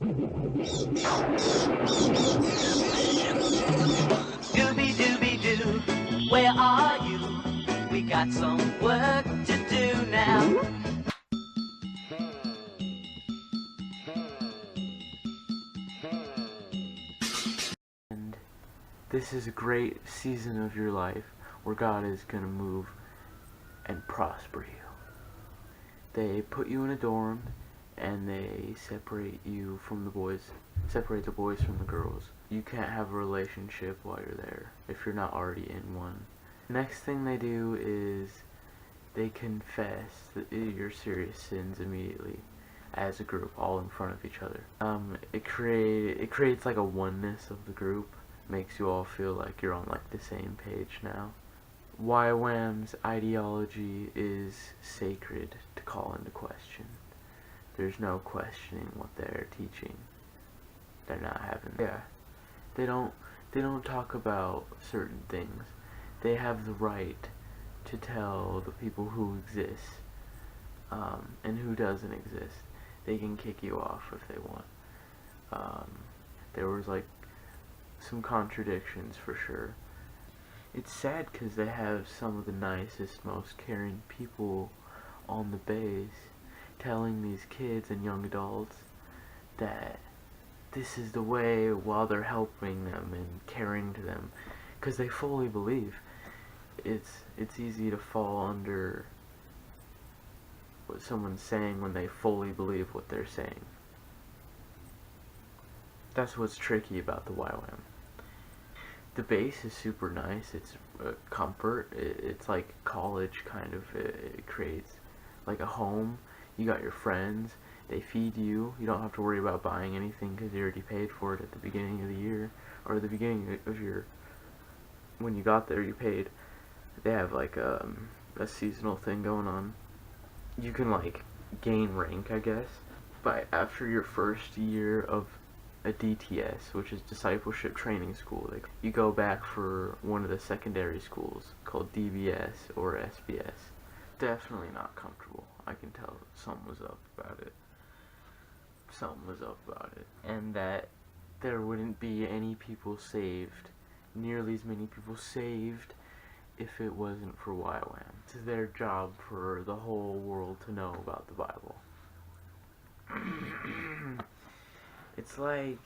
Dooby dooby doo, where are you? We got some work to do now. And this is a great season of your life where God is going to move and prosper you. They put you in a dorm and they separate you from the boys, separate the boys from the girls. You can't have a relationship while you're there if you're not already in one. Next thing they do is they confess your serious sins immediately as a group, all in front of each other. It creates like a oneness of the group, makes you all feel like you're on like the same page now. YWAM's ideology is sacred to call into question. There's no questioning what they're teaching. They're not having. Yeah, they don't talk about certain things. They have the right to tell the people who exist and who doesn't exist. They can kick you off if they want. There was like some contradictions for sure. It's sad because they have some of the nicest, most caring people on the base telling these kids and young adults that this is the way while they're helping them and caring to them, because they fully believe. It's easy to fall under what someone's saying when they fully believe what they're saying. That's what's tricky about the YWAM. The base is super nice. It's comfort. It's like college kind of. It creates like a home. You got your friends. They feed you. You don't have to worry about buying anything because you already paid for it at the beginning of the year, or at the beginning of your. When you got there, you paid. They have like a seasonal thing going on. You can like gain rank, I guess, but after your first year of a DTS, which is Discipleship Training School, like, you go back for one of the secondary schools called DBS or SBS. Definitely not comfortable. I can tell something was up about it. Something was up about it. And that there wouldn't be any people saved, nearly as many people saved, if it wasn't for YWAM. It's their job for the whole world to know about the Bible. It's like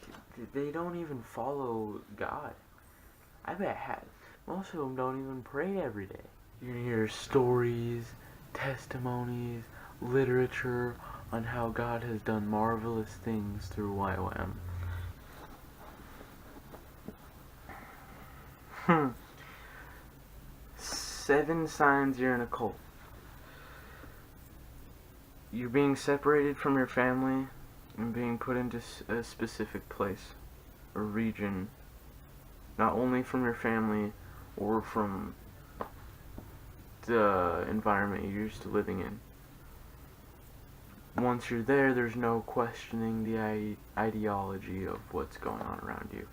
they don't even follow God. I bet most of them don't even pray every day. You're gonna hear stories, testimonies, literature on how God has done marvelous things through YWAM. 7 signs you're in a cult. You're being separated from your family and being put into a specific place or region, not only from your family or from the environment you're used to living in. Once you're there, there's no questioning the ideology of what's going on around you.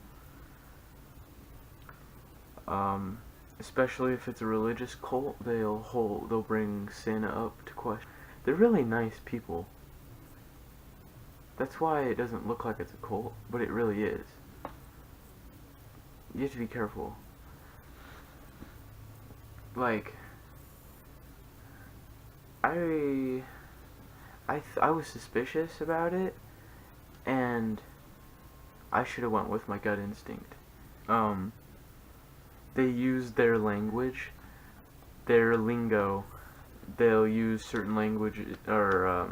Especially if it's a religious cult, they'll bring sin up to question. They're really nice people. That's why it doesn't look like it's a cult, but it really is. You have to be careful. Like, I was suspicious about it, and I should have went with my gut instinct. They use their language, their lingo. They'll use certain language or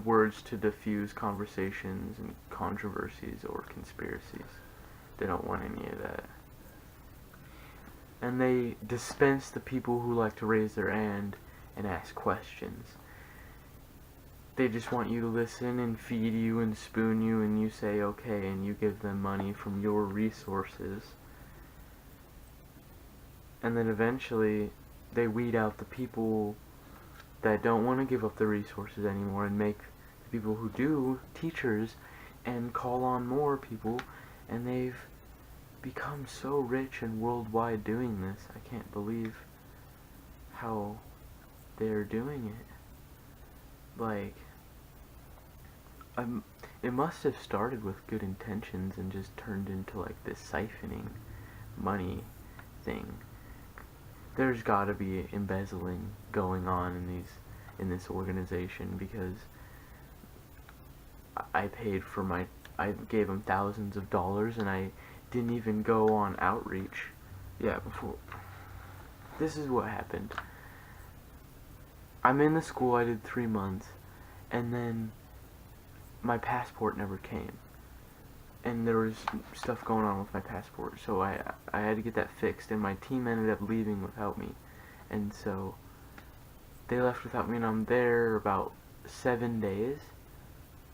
words to diffuse conversations and controversies or conspiracies. They don't want any of that. And they dispense the people who like to raise their hand and ask questions. They just want you to listen and feed you and spoon you, and you say okay, and you give them money from your resources. And then eventually they weed out the people that don't want to give up the resources anymore and make the people who do teachers and call on more people, and they've become so rich and worldwide doing this. I can't believe how they're doing it. Like, it must have started with good intentions and just turned into like this siphoning money thing. There's got to be embezzling going on in this organization, because I gave them thousands of dollars and I didn't even go on outreach. Yeah, before. This is what happened. I'm in the school, I did 3 months, and then my passport never came. And there was stuff going on with my passport, so I had to get that fixed, and my team ended up leaving without me. And so they left without me, and I'm there about 7 days.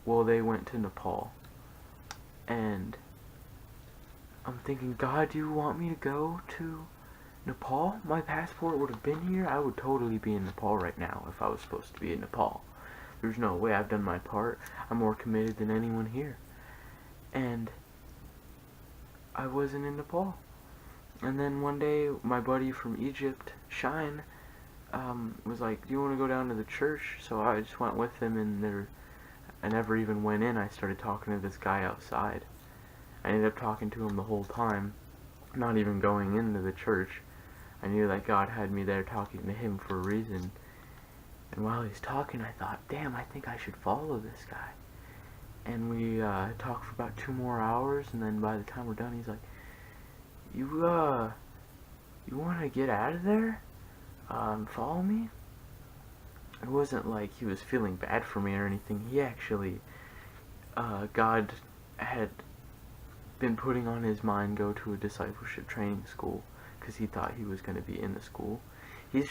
Well, they went to Nepal. And I'm thinking, God, do you want me to go to Nepal? My passport would have been here. I would totally be in Nepal right now if I was supposed to be in Nepal. There's no way. I've done my part. I'm more committed than anyone here. And I wasn't in Nepal. And then one day, my buddy from Egypt, Shine, was like, do you want to go down to the church? So I just went with him, and I never even went in. I started talking to this guy outside. I ended up talking to him the whole time, not even going into the church. I knew that God had me there talking to him for a reason. And while he's talking, I thought, damn, I think I should follow this guy. And we talked for about 2 more hours, and then by the time we're done, he's like, you want to get out of there? Follow me? It wasn't like he was feeling bad for me or anything. He actually, God had been putting on his mind go to a discipleship training school, because he thought he was going to be in the school. He's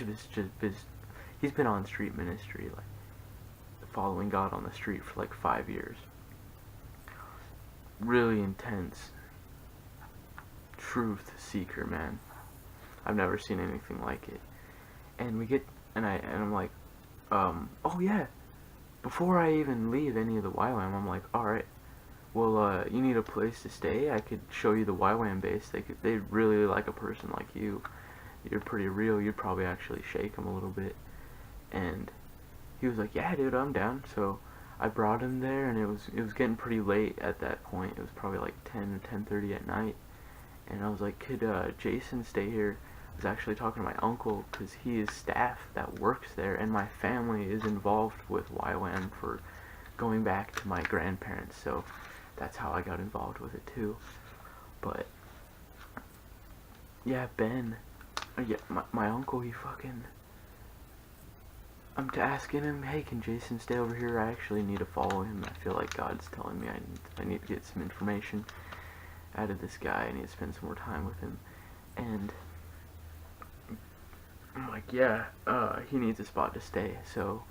been on street ministry, like following God on the street for like 5 years. Really intense truth seeker, man. I've never seen anything like it. And I'm like, oh yeah, before I even leave any of the YWAM, I'm like, alright, well, you need a place to stay? I could show you the YWAM base. They'd really like a person like you. You're pretty real. You'd probably actually shake them a little bit. And he was like, yeah, dude, I'm down. So I brought him there, and it was getting pretty late at that point. It was probably like 10 or 10:30 at night. And I was like, could Jason stay here? I was actually talking to my uncle, because he is staff that works there, and my family is involved with YWAM for going back to my grandparents, so that's how I got involved with it too. But yeah, Ben, yeah, my uncle, he fucking, I'm asking him, hey, can Jason stay over here? I actually need to follow him. I feel like God's telling me I need to get some information out of this guy. I need to spend some more time with him. And I'm like, yeah, he needs a spot to stay. So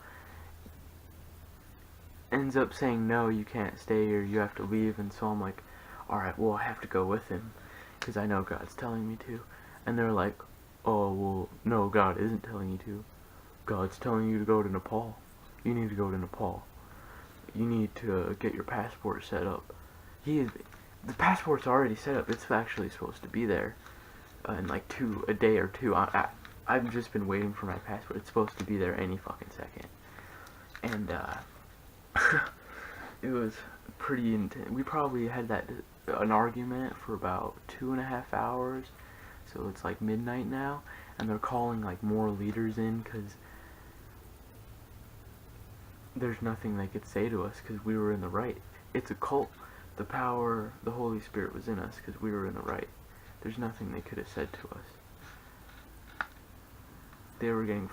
ends up saying, no, you can't stay here, you have to leave. And so I'm like, alright, well, I have to go with him, because I know God's telling me to. And they're like, oh, well, no, God isn't telling you to. God's telling you to go to Nepal. You need to go to Nepal. You need to get your passport set up. The passport's already set up. It's actually supposed to be there in like a day or two. I've just been waiting for my passport. It's supposed to be there any fucking second. And it was pretty intense. We probably had an argument for about 2.5 hours. So it's like midnight now, and they're calling like more leaders in, because there's nothing they could say to us, because we were in the right. It's a cult. The power, the Holy Spirit was in us, because we were in the right. There's nothing they could have said to us. They were getting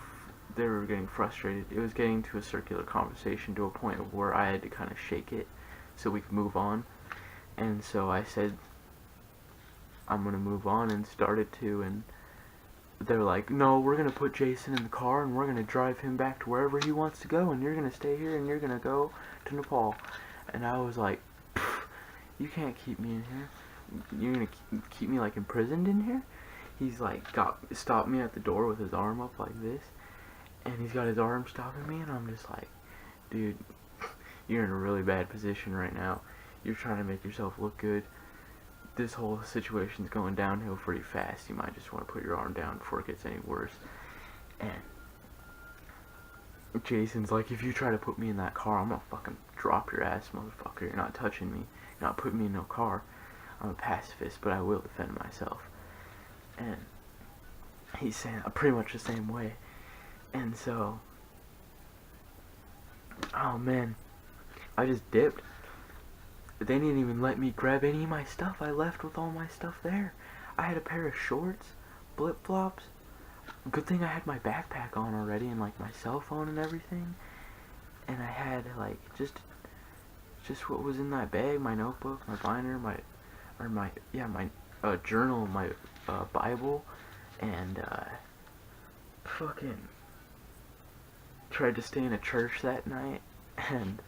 frustrated. It was getting to a circular conversation, to a point of where I had to kind of shake it so we could move on. And so I said, I'm gonna move on, and started to, and they're like, no, we're gonna put Jason in the car, and we're gonna drive him back to wherever he wants to go, and you're gonna stay here, and you're gonna go to Nepal. And I was like, you can't keep me in here. You're gonna keep me like imprisoned in here? He's like stopped me at the door with his arm up like this, and he's got his arm stopping me, and I'm just like, dude, you're in a really bad position right now. You're trying to make yourself look good. This whole situation's going downhill pretty fast. You might just want to put your arm down before it gets any worse. And Jason's like, if you try to put me in that car, I'm gonna fucking drop your ass, motherfucker. You're not touching me. You're not putting me in no car. I'm a pacifist, but I will defend myself. And he's saying pretty much the same way. And so, oh man, I just dipped. They didn't even let me grab any of my stuff. I left with all my stuff there. I had a pair of shorts, flip-flops. Good thing I had my backpack on already and like my cell phone and everything. And I had like just what was in that bag, my notebook, my binder, my journal, my Bible, and fucking tried to stay in a church that night, and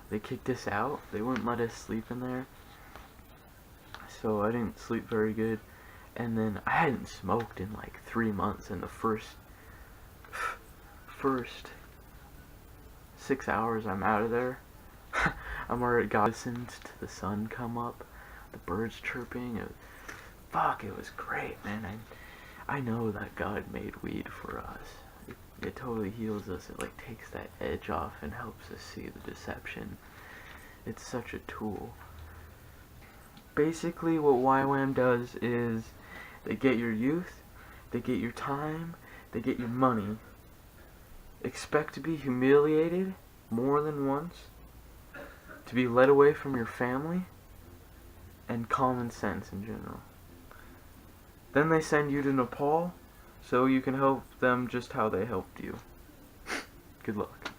they kicked us out. They wouldn't let us sleep in there, so I didn't sleep very good. And then I hadn't smoked in like 3 months, and the first 6 hours I'm out of there, I'm already listened to the sun come up, the birds chirping. It was great, man. I know that God made weed for us. It totally heals us. It like takes that edge off and helps us see the deception. It's such a tool. Basically what YWAM does is they get your youth, they get your time, they get your money. Expect to be humiliated more than once, to be led away from your family, and common sense in general. Then they send you to Nepal so you can help them just how they helped you. Good luck.